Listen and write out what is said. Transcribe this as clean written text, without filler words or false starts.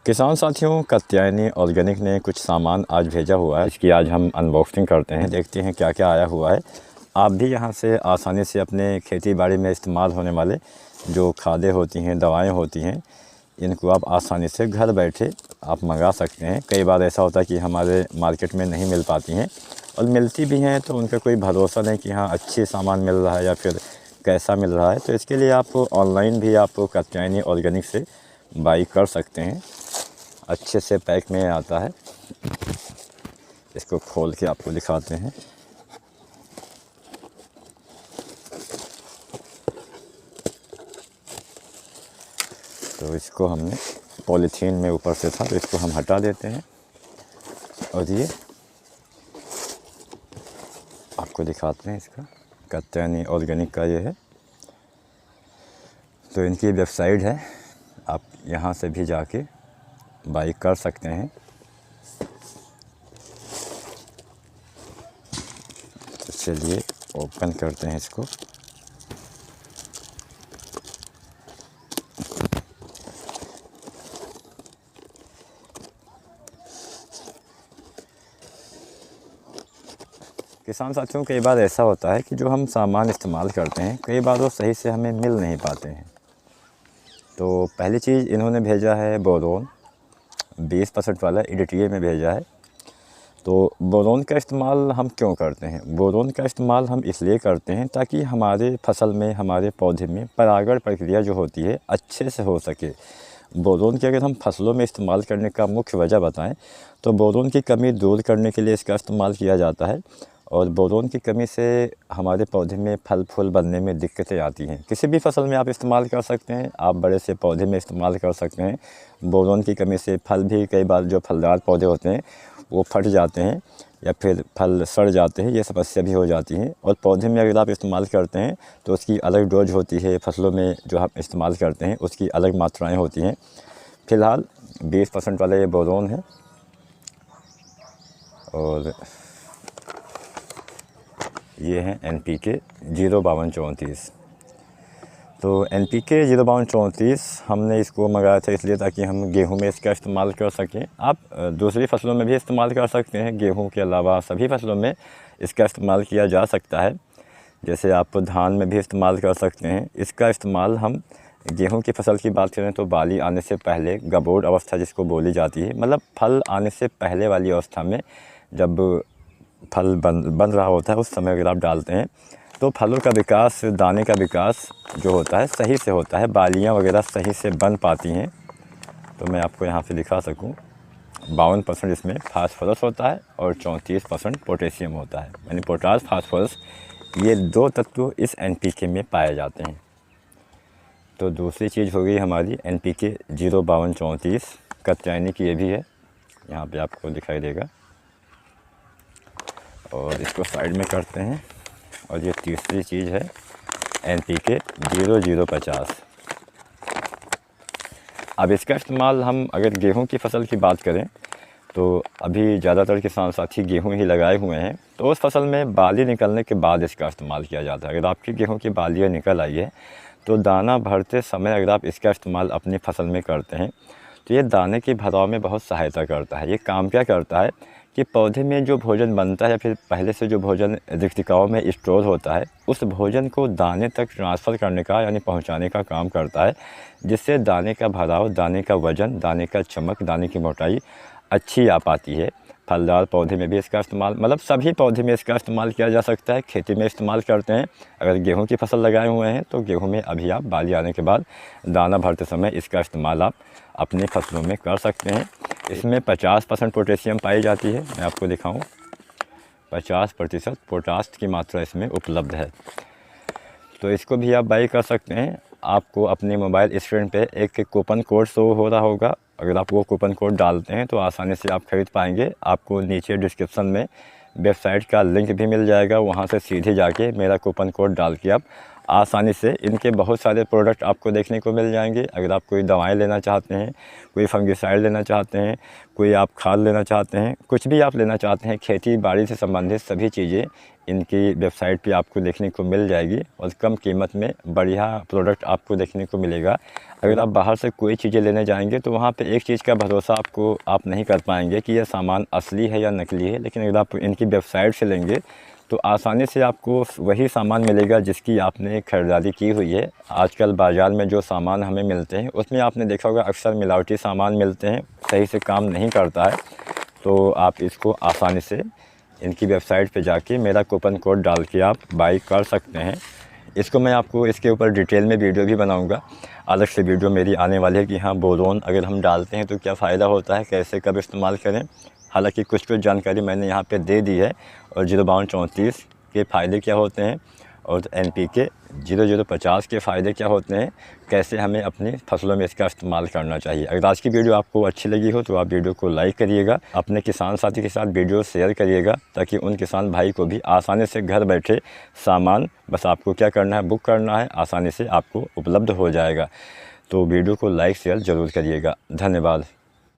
किसान साथियों, कात्यायनी ऑर्गेनिक ने कुछ सामान आज भेजा हुआ है। इसकी आज हम अनबॉक्सिंग करते हैं, देखते हैं क्या क्या आया हुआ है। आप भी यहां से आसानी से अपने खेती बाड़ी में इस्तेमाल होने वाले जो खादें होती हैं, दवाएं होती हैं, इनको आप आसानी से घर बैठे आप मंगा सकते हैं। कई बार ऐसा होता है कि हमारे मार्केट में नहीं मिल पाती हैं, और मिलती भी हैं तो उनका कोई भरोसा नहीं कि हाँ अच्छी सामान मिल रहा है या फिर कैसा मिल रहा है। तो इसके लिए आप ऑनलाइन भी आप कात्यायनी ऑर्गेनिक से बाई कर सकते हैं। अच्छे से पैक में आता है। इसको खोल के आपको दिखाते हैं। तो इसको हमने पॉलीथीन में ऊपर से था, तो इसको हम हटा देते हैं और ये आपको दिखाते हैं। इसका कात्यायनी ऑर्गेनिक का ये है। तो इनकी वेबसाइट है, आप यहाँ से भी जाके बाई कर सकते हैं। तो चलिए ओपन करते हैं इसको। किसान साथियों, कई बार ऐसा होता है कि जो हम सामान इस्तेमाल करते हैं, कई बार वो सही से हमें मिल नहीं पाते हैं। तो पहली चीज़ इन्होंने भेजा है बोरोन 20% वाला, EDTA में भेजा है। तो बोरोन का इस्तेमाल हम क्यों करते हैं? बोरोन का इस्तेमाल हम इसलिए करते हैं ताकि हमारे फसल में, हमारे पौधे में परागण प्रक्रिया जो होती है अच्छे से हो सके। बोरोन की अगर हम फसलों में इस्तेमाल करने का मुख्य वजह बताएं तो बोरोन की कमी दूर करने के लिए इसका इस्तेमाल किया जाता है। और बोरोन की कमी से हमारे पौधे में फल फूल बनने में दिक्कतें आती हैं। किसी भी फसल में आप इस्तेमाल कर सकते हैं, आप बड़े से पौधे में इस्तेमाल कर सकते हैं। बोरोन की कमी से फल भी, कई बार जो फलदार पौधे होते हैं वो फट जाते हैं या फिर फल सड़ जाते हैं, ये समस्या भी हो जाती हैं। और पौधे में अगर आप इस्तेमाल करते हैं तो उसकी अलग डोज होती है, फसलों में जो हम इस्तेमाल करते हैं उसकी अलग मात्राएँ होती हैं। फ़िलहाल 20% वाला ये बोरोन है। और ये है NPK 05234। तो NPK 05234 हमने इसको मंगाया था इसलिए ताकि हम गेहूं में इसका इस्तेमाल कर सकें। आप दूसरी फसलों में भी इस्तेमाल कर सकते हैं, गेहूं के अलावा सभी फसलों में इसका इस्तेमाल किया जा सकता है। जैसे आप धान में भी इस्तेमाल कर सकते हैं। इसका इस्तेमाल हम गेहूं की फसल की बात करें तो बाली आने से पहले, गबोड अवस्था जिसको बोली जाती है, मतलब फल आने से पहले वाली अवस्था में जब फल बन रहा होता है उस समय अगर आप डालते हैं तो फलों का विकास, दाने का विकास जो होता है सही से होता है, बालियाँ वगैरह सही से बन पाती हैं। तो मैं आपको यहाँ से दिखा सकूँ, 52% इसमें फास्फोरस होता है और 34% पोटेशियम होता है। यानी पोटास, फास्फोरस, ये दो तत्व इस NPK में पाए जाते हैं। तो दूसरी चीज़ हो गई हमारी NPK 05234। कात्यायनी की ये भी है, यहाँ पे आपको दिखाई देगा। और इसको साइड में करते हैं। और ये तीसरी चीज़ है NPK 0050। अब इसका इस्तेमाल हम अगर गेहूं की फसल की बात करें तो अभी ज़्यादातर किसान साथी गेहूं ही लगाए हुए हैं। तो उस फसल में बाली निकलने के बाद इसका इस्तेमाल किया जाता है। अगर आपकी गेहूं की बालियाँ निकल आई है तो दाना भरते समय अगर आप इसका इस्तेमाल अपनी फसल में करते हैं तो ये दाने के भराव में बहुत सहायता करता है। ये काम क्या करता है कि पौधे में जो भोजन बनता है या फिर पहले से जो भोजन रिक्तिकाओं में स्टोर होता है, उस भोजन को दाने तक ट्रांसफ़र करने का यानी पहुंचाने का काम करता है, जिससे दाने का भराव, दाने का वज़न, दाने का चमक, दाने की मोटाई अच्छी आ पाती है। फलदार पौधे में भी इसका इस्तेमाल, मतलब सभी पौधे में इसका इस्तेमाल किया जा सकता है। खेती में इस्तेमाल करते हैं। अगर गेहूं की फसल लगाए हुए हैं तो गेहूं में अभी आप बाली आने के बाद दाना भरते समय इसका इस्तेमाल आप अपनी फसलों में कर सकते हैं। इसमें 50% पोटेशियम पाई जाती है। मैं आपको दिखाऊं, 50% पोटास की मात्रा इसमें उपलब्ध है। तो इसको भी आप बाई कर सकते हैं। आपको अपने मोबाइल स्क्रीन पे एक कूपन कोड शो हो रहा होगा। अगर आप वो कूपन कोड डालते हैं तो आसानी से आप खरीद पाएंगे। आपको नीचे डिस्क्रिप्शन में वेबसाइट का लिंक भी मिल जाएगा, वहाँ से सीधे जाके मेरा कूपन कोड डाल के आप आसानी से इनके बहुत सारे प्रोडक्ट आपको देखने को मिल जाएंगे। अगर आप कोई दवाएं लेना चाहते हैं, कोई फंगिसाइड लेना चाहते हैं, कोई आप खाद लेना चाहते हैं, कुछ भी आप लेना चाहते हैं, खेती बाड़ी से संबंधित सभी चीज़ें इनकी वेबसाइट पे आपको देखने को मिल जाएगी और कम कीमत में बढ़िया प्रोडक्ट आपको देखने को मिलेगा। अगर आप बाहर से कोई चीज़ें लेने जाएंगे तो वहाँ पे एक चीज़ का भरोसा आप नहीं कर पाएंगे कि यह सामान असली है या नकली है, लेकिन अगर आप इनकी वेबसाइट से लेंगे तो आसानी से आपको वही सामान मिलेगा जिसकी आपने ख़रीदारी की हुई है। आजकल बाज़ार में जो सामान हमें मिलते हैं उसमें आपने देखा होगा अक्सर मिलावटी सामान मिलते हैं, सही से काम नहीं करता है। तो आप इसको आसानी से इनकी वेबसाइट पे जाके मेरा कूपन कोड डाल के आप बाई कर सकते हैं। इसको मैं आपको इसके ऊपर डिटेल में वीडियो भी बनाऊंगा, अलग से वीडियो मेरी आने वाली है कि हाँ बोरोन अगर हम डालते हैं तो क्या फ़ायदा होता है, कैसे कब इस्तेमाल करें। हालांकि कुछ जानकारी मैंने यहाँ पे दे दी है और 05234 के फ़ायदे क्या होते हैं और NPK 0050 के फ़ायदे क्या होते हैं, कैसे हमें अपनी फसलों में इसका इस्तेमाल करना चाहिए। अगर आज की वीडियो आपको अच्छी लगी हो तो आप वीडियो को लाइक करिएगा, अपने किसान साथी के साथ वीडियो शेयर करिएगा ताकि उन किसान भाई को भी आसानी से घर बैठे सामान बस आपको क्या करना है, बुक करना है, आसानी से आपको उपलब्ध हो जाएगा। तो वीडियो को लाइक शेयर ज़रूर करिएगा। धन्यवाद।